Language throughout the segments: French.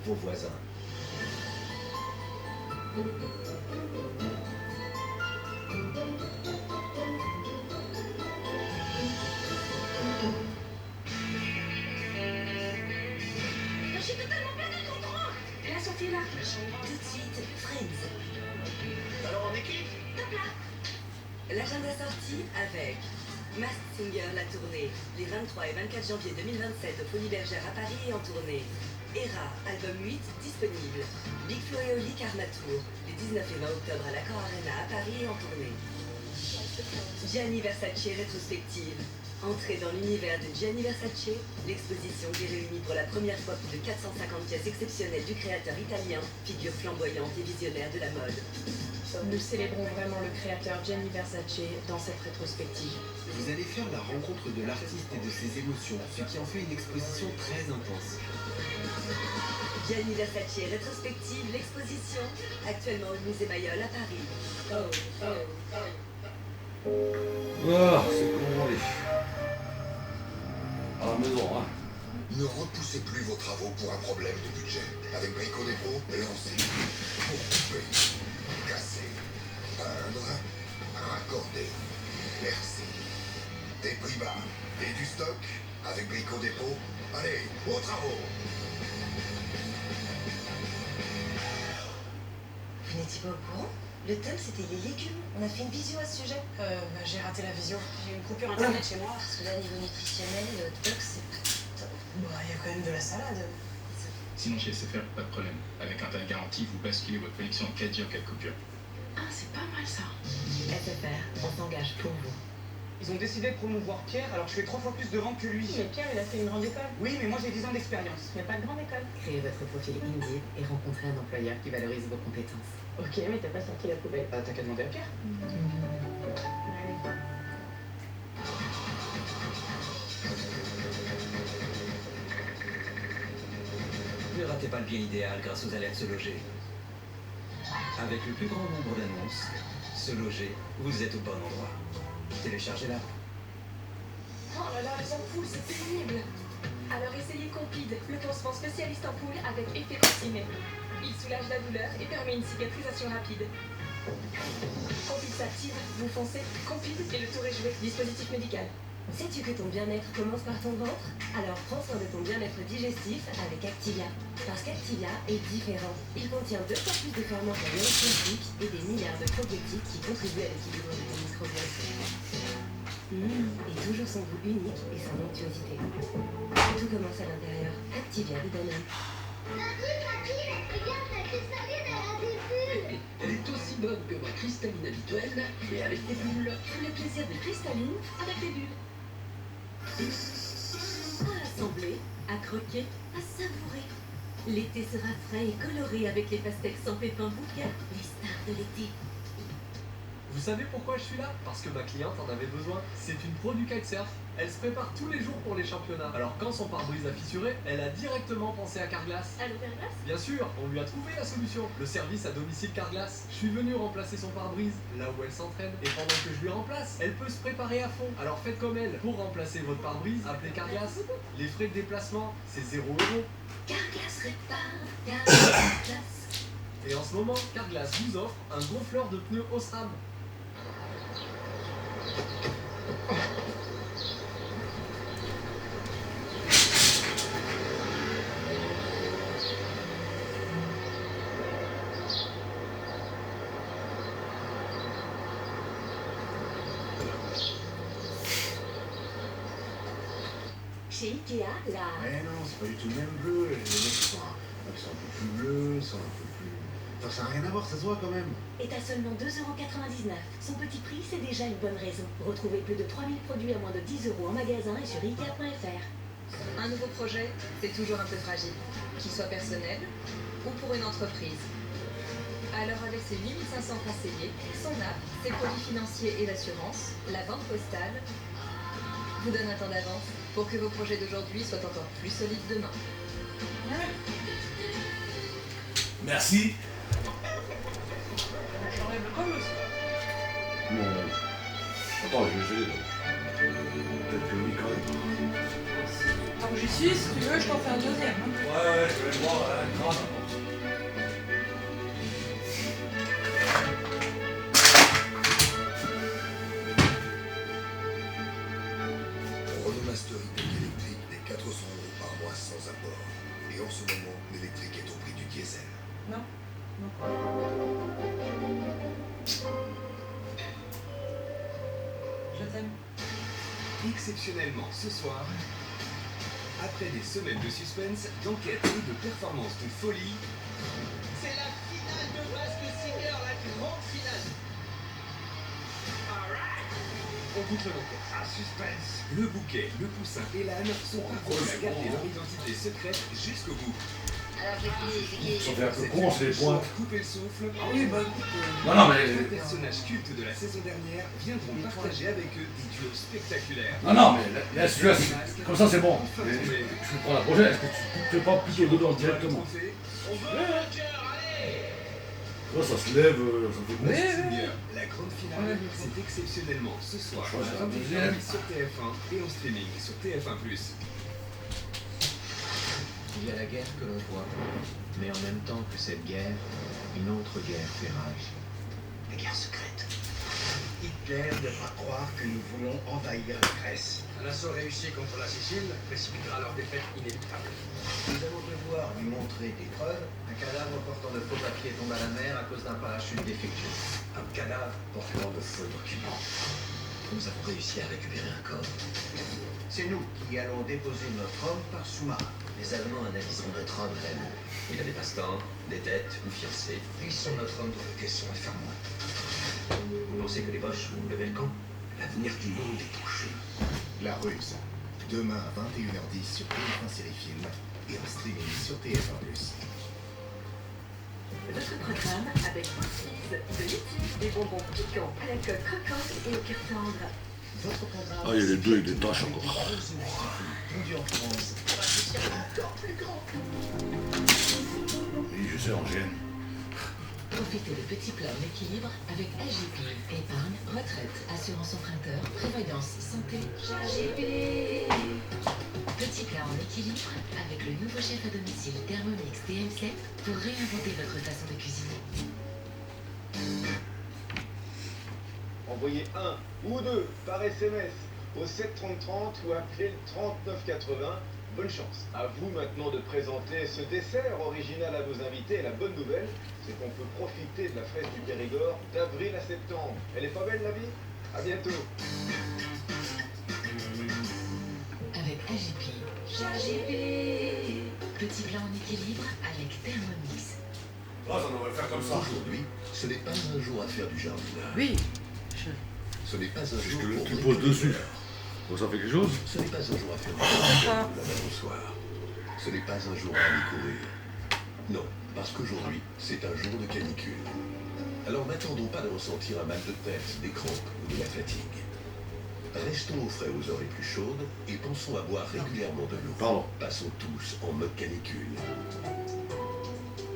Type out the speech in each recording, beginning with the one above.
vos voisins. J'ai totalement perdu le contrôle. La sortie est là. Tout de suite, Friends. Alors en équipe? Top là. L'agenda sorti avec Masked Singer, la tournée, les 23 et 24 janvier 2027 au Folies Bergère à Paris et en tournée. Era, album 8, disponible. Big Flo et Oli, Karmatour, les 19 et 20 octobre à l'Accor Arena à Paris et en tournée. Gianni Versace rétrospective. Entrée dans l'univers de Gianni Versace, l'exposition qui réunit pour la première fois plus de 450 pièces exceptionnelles du créateur italien, figure flamboyante et visionnaire de la mode. Nous célébrons vraiment le créateur Gianni Versace dans cette rétrospective. Vous allez faire la rencontre de l'artiste et de ses émotions, ce qui en fait une exposition très intense. Gianni Versace rétrospective, l'exposition, actuellement au musée Mayol à Paris. Ah, c'est commandé. À la maison, hein. Ne repoussez plus vos travaux pour un problème de budget. Avec Brico Dépôt, lancez pour couper, casser, peindre, raccorder, percer. Des prix bas et du stock avec Brico Dépôt. Allez, aux travaux! Vous n'étiez pas au courant? Le thème, c'était les légumes. On a fait une visio à ce sujet. J'ai raté la visio. J'ai eu une coupure internet chez moi. Parce que là, niveau nutritionnel, le doc, c'est pas top. Bah, il y a quand même de la salade. Sinon, chez SFR, pas de problème. Avec un tas de garantie, vous basculez votre connexion en 4G en cas de coupure. Ah, c'est pas mal ça. SFR, on s'engage pour vous. Ils ont décidé de promouvoir Pierre, alors je fais 3 fois plus de ventes que lui. Mais Pierre, il a fait une grande école. Oui, mais moi j'ai 10 ans d'expérience. Il n'y a pas de grande école. Créez votre profil Indeed et rencontrez un employeur qui valorise vos compétences. Ok, mais t'as pas sorti la poubelle. Bah, t'as qu'à demander à Pierre. Allez. Ne ratez pas le bien idéal grâce aux alertes Se Loger. Avec le plus grand nombre d'annonces, Se Loger, vous êtes au bon endroit. Téléchargez-la. Oh là là, les ampoules, c'est pénible. Alors essayez Compide, le pansement spécialiste ampoule avec effet comprimé. Il soulage la douleur et permet une cicatrisation rapide. Compide s'active, vous foncez, Compide et le tour est joué. Dispositif médical. Sais-tu que ton bien-être commence par ton ventre? Alors prends soin de ton bien-être digestif avec Activia. Parce qu'Activia est différent. Il contient 2 fois plus de ferments synthétiques et des milliards de probiotiques qui contribuent à l'équilibre de ton microbiote. Et toujours son goût unique et son onctuosité. Tout commence à l'intérieur. Activia de Danone. Elle est aussi bonne que ma cristalline habituelle, mais avec des bulles. Le plaisir de cristalline avec des bulles. À assembler, à croquer, à savourer. L'été sera frais et coloré avec les pastèques sans pépins bouquets, les stars de l'été. Vous savez pourquoi je suis là? Parce que ma cliente en avait besoin. C'est une pro du kitesurf. Elle se prépare tous les jours pour les championnats. Alors quand son pare-brise a fissuré, elle a directement pensé à Carglass. Allô Carglass? Bien sûr, on lui a trouvé la solution. Le service à domicile Carglass. Je suis venu remplacer son pare-brise là où elle s'entraîne. Et pendant que je lui remplace, elle peut se préparer à fond. Alors faites comme elle. Pour remplacer votre pare-brise, appelez Carglass. Les frais de déplacement, c'est 0 €. Carglass répare, Carglass. Et en ce moment, Carglass vous offre un gonfleur de pneus Osram. Chez Ikea, là. Mais non, c'est pas du tout le même bleu. Les mecs sont un peu plus bleus, sont un peu plus... Enfin, ça n'a rien à voir, ça se voit quand même. Est à seulement 2,99 €. Son petit prix, c'est déjà une bonne raison. Retrouvez plus de 3000 produits à moins de 10 € en magasin et sur Ikea.fr. Un nouveau projet, c'est toujours un peu fragile. Qu'il soit personnel ou pour une entreprise. Alors avec ses 8500 conseillers, son app, ses produits financiers et l'assurance, la banque postale vous donne un temps d'avance pour que vos projets d'aujourd'hui soient encore plus solides demain. Merci. J'enlève le col aussi. Non. Attends, je vais essayer là. Peut-être que oui quand même. Donc j'y suis, si tu veux, je t'en fais un deuxième. Ouais, je vais le voir, grave. Et en ce moment, l'électrique est au prix du diesel. Non. Je t'aime. Exceptionnellement ce soir, après des semaines de suspense, d'enquête et de performances de folie, C'est la finale de Masked Singer, la grande finale. on goûte le banquet. Un suspense. Le bouquet, le poussin et l'âne sont parvenus à garder leur identité secrète jusqu'au bout. Alors, c'est qui Ça fait un peu con, c'est les pointes. Couper le souffle. Ah oui, bah écoute. Non, non, mais. Les personnages cultes de la saison dernière viendront partager avec eux des duos spectaculaires. Non, non, mais laisse, comme ça c'est bon. Mais je prends la prochaine, est-ce que tu ne fais pas plutôt dedans directement? On veut le cœur, allez. Là, ça se lève, ça fait bon. Seigneur, la grande finale, c'est exceptionnellement ce soir à 21h sur TF1 et en streaming sur TF1+. Il y a la guerre que l'on voit, mais en même temps que cette guerre, une autre guerre fait rage. La guerre secrète. Hitler devra croire que nous voulons envahir la Grèce. Un assaut réussi contre la Sicile précipitera leur défaite inéluctable. Nous allons devoir lui montrer des preuves. Un cadavre portant de faux papiers tombe à la mer à cause d'un parachute défectueux. Un cadavre portant de faux documents. Nous avons réussi à récupérer un corps. C'est nous qui allons déposer notre homme par sous-marin. Les Allemands analyseront notre homme réellement. Il a des passe-temps, des dettes, une fiancée. Ils sont notre homme dans le caisson enfermant. Vous pensez que les Boches vont lever le camp? L'avenir du monde est touché. La Ruse. Demain à 21h10 sur TF1 Série Film et en streaming sur TF1+. Votre programme avec Francis, de l'éthique, des bonbons piquants à la coque croquante et au cœur tendre. Votre programme. Ah, il y a les deux avec des taches encore. Produit en France. Encore plus grand. Oui, je sais, en gêne. Profitez de petits plans en équilibre avec AGP. Épargne, retraite, assurance emprunteur, prévoyance, santé. AGP. Petit plat en équilibre avec le nouveau chef à domicile Thermomix TM7 pour réinventer votre façon de cuisiner. Envoyez 1 ou 2 par SMS au 73030 ou appelez le 3980. Bonne chance. À vous maintenant de présenter ce dessert original à vos invités. Et la bonne nouvelle, c'est qu'on peut profiter de la fraise du Périgord d'avril à septembre. Elle est pas belle la vie? À bientôt. Avec AGP. Petit plat en équilibre avec Thermomix. Là, ça devrait faire comme ça. Aujourd'hui, ce n'est pas un jour à faire du jardinage. Oui. Ce n'est pas un C'est jour ce que pour tu poses dessus. Donc ça fait quelque chose? Ce n'est pas un jour à faire du jardinage la main au soir. Ce n'est pas un jour à aller courir. Non, parce qu'aujourd'hui, c'est un jour de canicule. Alors n'attendons pas de ressentir un mal de tête, des crampes ou de la fatigue. Restons au frais aux heures les plus chaudes et pensons à boire régulièrement de l'eau. Pardon. Passons tous en mode canicule.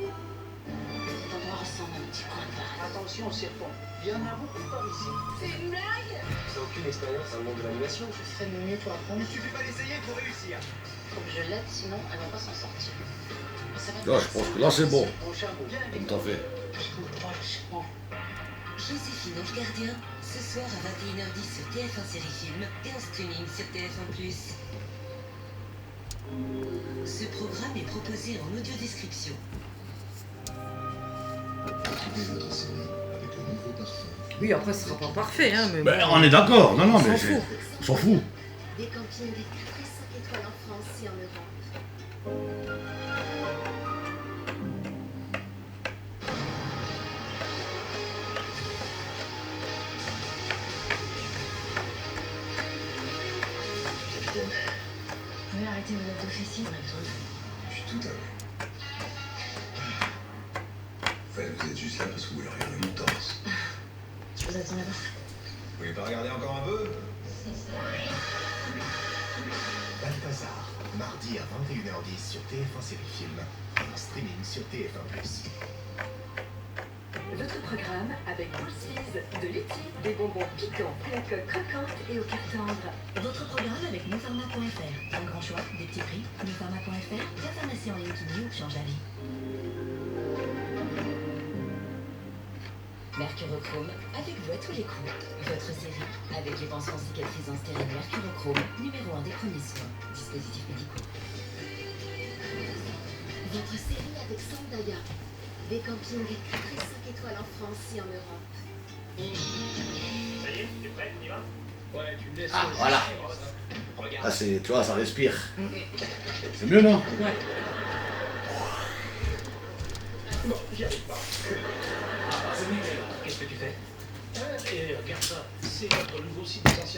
Cet endroit ressemble à un petit coin de paradis. Attention au serpent. Il y en a beaucoup par ici. C'est une blague? T'as aucune expérience dans le monde de l'animation. Je ferais de mon mieux pour apprendre. Il suffit pas d'essayer pour réussir. Faut que je l'aide, sinon elle va pas s'en sortir. Ça va Là, je pense que là, c'est bon. Prochain coup. Comme t'as fait. Joséphine Ange Gardien, ce soir à 21h10 sur TF1 Série Film et en streaming sur TF1+. Ce programme est proposé en audio-description. Retrouvez votre série avec un nouveau parfum. Oui, après, ce sera pas parfait, hein, mais. Ben, bon. on est d'accord. Non, non, On mais s'en fout. on s'en fout. Des campings des 4 et 5 étoiles en France et en Europe. Vous pouvez arrêter vos autres fessiers, on a besoin de vous. Je suis tout à fait. Vous êtes juste là parce que vous voulez regarder mon torse. Je vous attends là-bas. Vous voulez pas regarder encore un peu? Balthazar, mardi à 21h10 sur TF1 Série Film et en streaming sur TF1+. Votre programme avec Francis, de l'éthique, des bonbons piquants à la coque croquante et au cœur tendre. Votre programme avec Nufarma.fr. Un grand choix, des petits prix. Nufarma.fr, la pharmacie en ligne qui vous change la vie. Mercurochrome, avec vous à tous les coups. Votre série, avec les pansements cicatrisants stériles Mercurochrome, numéro 1 des premiers soins. Dispositifs médicaux. Votre série avec Sandaya. Des campings 4 et 5 étoiles en France et en Europe. Ça y est, t'es prêt, on y va? Ouais, tu me laisses. Ah, voilà. Regarde. Ah, c'est, tu vois, ça respire. C'est mieux, non? Ouais. Bon, j'y arrive pas. Ah, c'est nickel. Qu'est-ce que tu fais? Et regarde ça, c'est notre nouveau site des anciens